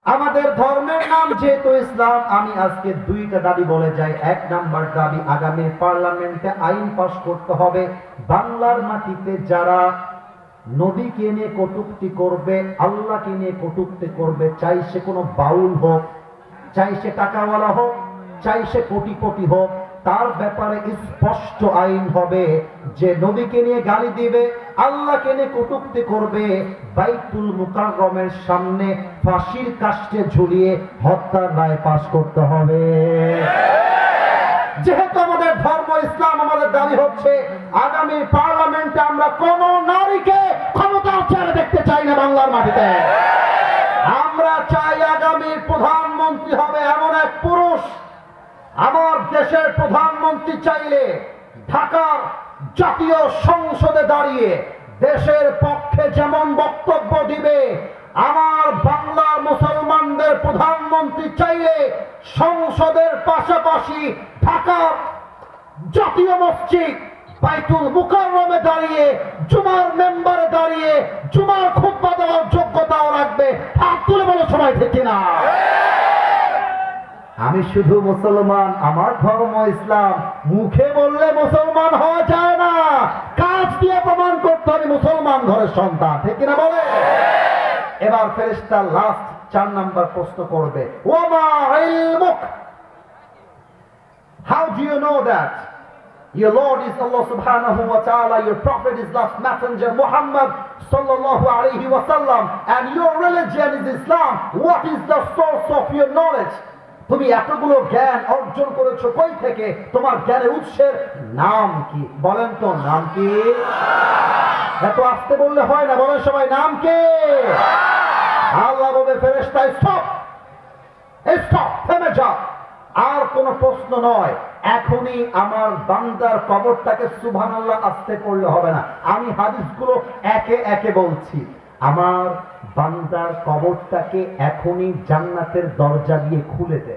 আমাদের ধর্মের নাম যেহেতু ইসলাম, আমি আজকে দুইটা দাবি বলে যাই। এক নাম্বার দাবি, আগামী পার্লামেন্টে আইন পাস করতে হবে, বাংলার মাটিতে যারা নবীকে নিয়ে কটূক্তি করবে, আল্লাহকে নিয়ে কটূক্তি করবে, চাই সে কোনো বাউল হোক, চাই সে টাকাওয়ালা হোক, চাই সে কোটি কোটি হোক, তার ব্যাপারে স্পষ্ট আইন হবে যে নবীকে নিয়ে গালি দিবে, আল্লাহকে নিয়ে কটূক্তি করবে, বাইতুল মুকাররমের সামনে ফাঁসির কাস্টে ঝুলিয়ে হত্যার রায় পাশ করতে হবে। যেহেতু আমাদের ধর্ম ইসলাম, আমাদের দাবি হচ্ছে আগামী পার্লামেন্টে আমরা কোন নারীকে ক্ষমতার চেয়ারে দেখতে চাই না বাংলার মাটিতে। আমরা চাই আগামী প্রধানমন্ত্রী হবে এমন এক পুরুষ। আমার দেশের প্রধানমন্ত্রী চাইলে ঢাকার জাতীয় সংসদে দাঁড়িয়ে দেশের পক্ষে যেমন বক্তব্য দিবে, আমার বাংলার মুসলমানদের প্রধানমন্ত্রী চাইলে সংসদের পাশাপাশি ঢাকার জাতীয় মসজিদ বাইতুল মুকাররমে দাঁড়িয়ে জুমার মেম্বারে দাঁড়িয়ে জুমার খুতবা দেওয়ার যোগ্যতাও রাখবে। হাত তুলে বলো সবাই, ঠিক না? আমি শুধু মুসলমান, আমার ধর্ম ইসলাম। মুখে বললে মুসলমান হওয়া যায় না, কাজ দিয়ে প্রমাণ করতে হবে মুসলমান ঘরের সন্তান, ঠিক না বলে? এবার ফেরেশতা লাস্ট 4 নাম্বার প্রশ্ন করবে, ওমা ইলমুক, how do you know that your Lord is Allah subhanahu wa ta'ala, your prophet is last messenger Muhammad sallallahu alayhi wa sallam, and your religion is Islam? What is the source of your knowledge? তুমি এতগুলো জ্ঞান অর্জন করেছো কই থেকে? তোমার জ্ঞানের উৎসের নাম কি? বলেন তো, নাম কি? এত আসতে বললে হয় না, বলেন সবাই, নাম কি? আল্লাহ বলে, ফেরেশতা স্টপ, স্টপ, থেমে যাও, আর কোন প্রশ্ন নয়। এখনই আমার বান্দার কবরটাকে সুবহানাল্লাহ আসতে পড়লে হবে না। আমি হাদিসগুলো একে একে বলছি। আমার বান্দার কবরটাকে এখনই জান্নাতের দরজা দিয়ে খুলে দে।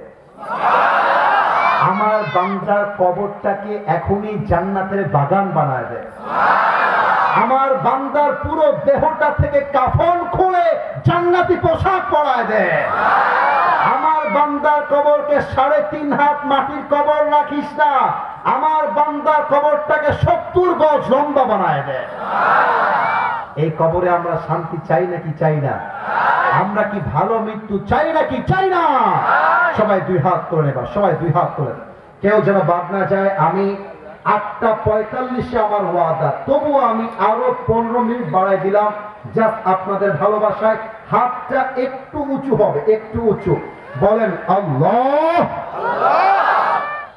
আমার বান্দার কবরটাকে এখনই জান্নাতের বাগান বানায় দে। আমার বান্দার পুরো দেহটা থেকে কাফন খুলে জান্নাতি পোশাক পরায় দে। আমার বান্দার কবরকে 3.5 হাত মাটির কবর রাখিস না, আমার বান্দার কবরটাকে 70 গজ লম্বা বানায় দে। এই কবরে আমরা শান্তি চাই নাকি চাই না? আমরা কি ভালো মৃত্যু চাই নাকি চাই না? সবাই 2 হাত তুলে নেবা, সবাই 2 হাত তুলে, কেউ যেন বাদ না যায়। আমি 8:45 আমার ওয়াদা, তবুও আমি আরো 15 মিনিট বাড়াই দিলাম, জাস্ট আপনাদের ভালোবাসায়। হাতটা একটু উঁচু হবে, একটু উঁচু, বলেন আল্লাহ।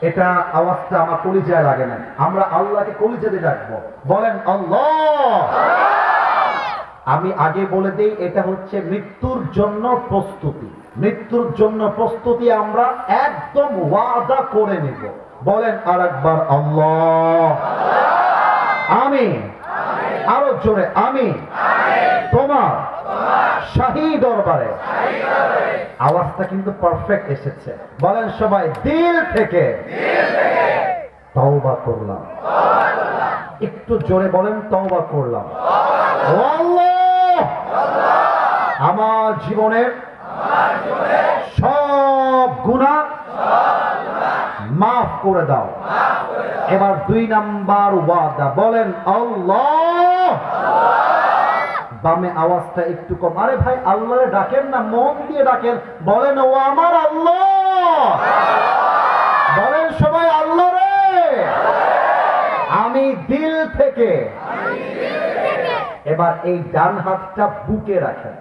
এটা আওয়াজটা আমার কলিজায় লাগে না, আমরা আল্লাহকে কলিজাতে ডাকবো, বলেন আল্লাহ। আমি আগে বলে দেই, এটা হচ্ছে মৃত্যুর জন্য প্রস্তুতি। মৃত্যুর জন্য প্রস্তুতি আমরা একদম ওয়াদা করে নেব, বলেন আর একবার আল্লাহ। আমি আরো জোরে, আমি তোমার শাহী দরবারে। আওয়াজটা কিন্তু পারফেক্ট এসেছে, বলেন সবাই, দিল থেকে তওবা করলাম। একটু জোরে বলেন, তওবা করলাম। আমার জীবনের সব গুনাহ মাফ করে দাও। এবার 2 নাম্বার ওয়াদা, বলেন আল্লাহ। বামে আওয়াজটা একটু কম। আরে ভাই, আল্লাহরে ডাকেন না, মন দিয়ে ডাকেন, বলেন ও আমার আল্লাহ। বলেন সবাই, আল্লাহ রে, আমি দিল থেকে। এবার এই ডান হাতটা বুকে রাখেন,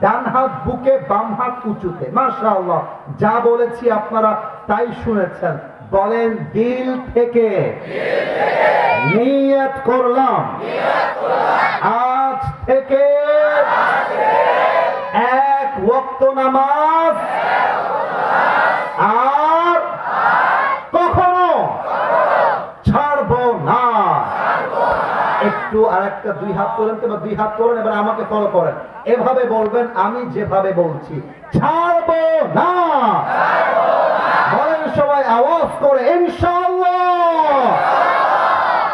ডান হাত বুকে, বাম হাত উঁচুতে। মাশাআল্লাহ, যা বলেছি আপনারা তাই শুনেছেন। বলেন দিল থেকে নিয়ত করলাম, আজ থেকে 1 ওয়াক্ত নামাজ আর কখনো ছাড়বো না। একটু আরেকটা 2 হাত তোলেন, এবার 2 হাত তোলেন, এবার আমাকে ফলো করেন, এভাবে বলবেন আমি যেভাবে বলছি, ছাড়বো না। বলেন সবাই আওয়াজ করে, ইনশাআল্লাহ।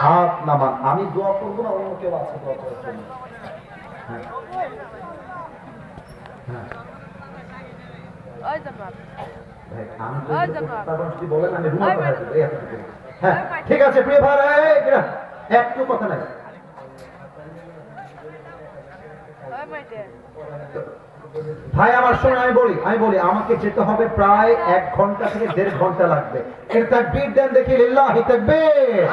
হাত নামান, আমি দোয়া করবো না, অন্য কেউ আছে দোয়া করার জন্য? হ্যাঁ। ভাই, আমি তো তারপর যদি বলেন আমি রুমে পাঠাই দেব, এই এতটুকু। হ্যাঁ ঠিক আছে প্রিয় ভাই, একটু কথা নাই। ভাই আমার শোনো, আমি বলি আমাকে যেতে হবে প্রায় 1 ঘন্টা থেকে 1.5 ঘন্টা লাগবে। এটা তাকবীর দেন দেখি, লিল্লাহি তাকবীর।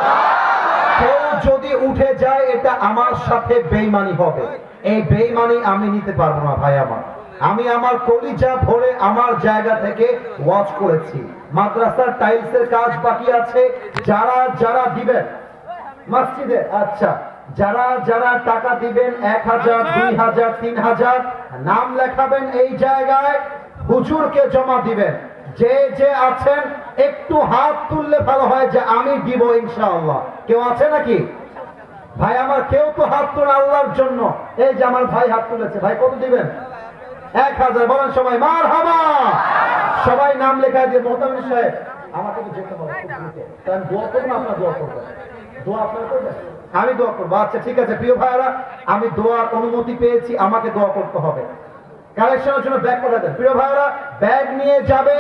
কেউ যদি উঠে যায় এটা আমার সাথে বেঈমানি হবে। এই বেঈমানি আমি নিতে পারবো না ভাই আমার। আমি আমার কলিজা ভরে আমার জায়গা থেকে ওয়াজ করেছি। মাদ্রাসার টাইলসের কাজ বাকি আছে, যারা যারা দিবেন মসজিদে, আচ্ছা যারা যারা টাকা দিবেন 1000, 2000, 3000 নাম লেখাবেন এই জায়গায়, হুজুরকে জমা দিবেন। যে যে আছেন একটু হাত তুললে ভালো হয় যে আমি দিব ইনশাআল্লাহ। কেউ আছে নাকি ভাই আমার? কেউ তো হাত তুলে আল্লাহর জন্য। এই যে আমার ভাই হাত তুলেছে। ভাই কত দিবেন? 1000। বলেন সবাই মারহাবা। সবাই নাম লেখায় দিয়ে মোহতামিম সাহেব আমাকে তো যেতে হবে, তাই আমি দোয়া করবো, আপনারা দোয়া করবেন। দোয়া আপনারা করবেন, আমি দোয়া করবো। আচ্ছা ঠিক আছে প্রিয় ভাইরা, আমি দোয়ার অনুমতি পেয়েছি, আমাকে দোয়া করতে হবে। কালেকশনের জন্য ব্যাগ করে দেন প্রিয় ভাইরা, ব্যাগ নিয়ে যাবে।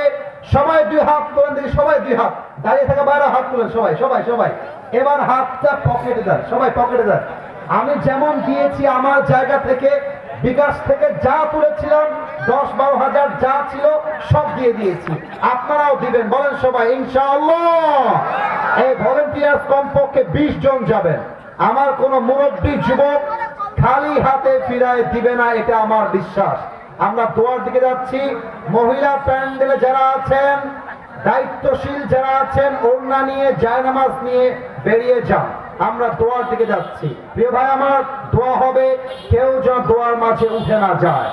সবাই 2 হাত তোলেন দেখি, সবাই 2 হাত। দাঁড়িয়ে থাকা ভাইরা হাত তোলেন, সবাই সবাই সবাই। এবার হাতটা পকেটে দেন, সবাই পকেটে দেন। আমি যেমন দিয়েছি আমার জায়গা থেকে, বিকাশ থেকে যা তুলেছিলাম 10-12 হাজার যা ছিল সব দিয়ে দিয়েছি, আপনারাও দিবেন। বলেন সবাই ইনশাআল্লাহ। এই ভলেন্টিয়ার কমপক্ষে 20 জন যাবেন। আমার কোন মুরব্বী যুবক খালি হাতে ফিরায় দিবে না, এটা আমার বিশ্বাস। আমরা দোয়ার দিকে যাচ্ছি। মহিলা প্যান্ডেলে যারা আছেন, দায়িত্বশীল যারা আছেন, ওড়না নিয়ে জায়নামাজ নিয়ে বেরিয়ে যান। আমরা দোয়ার দিকে যাচ্ছি। প্রিয় ভাই আমার, দোয়া হবে, কেউ যেন দোয়ার মাঝে উঠে না যায়।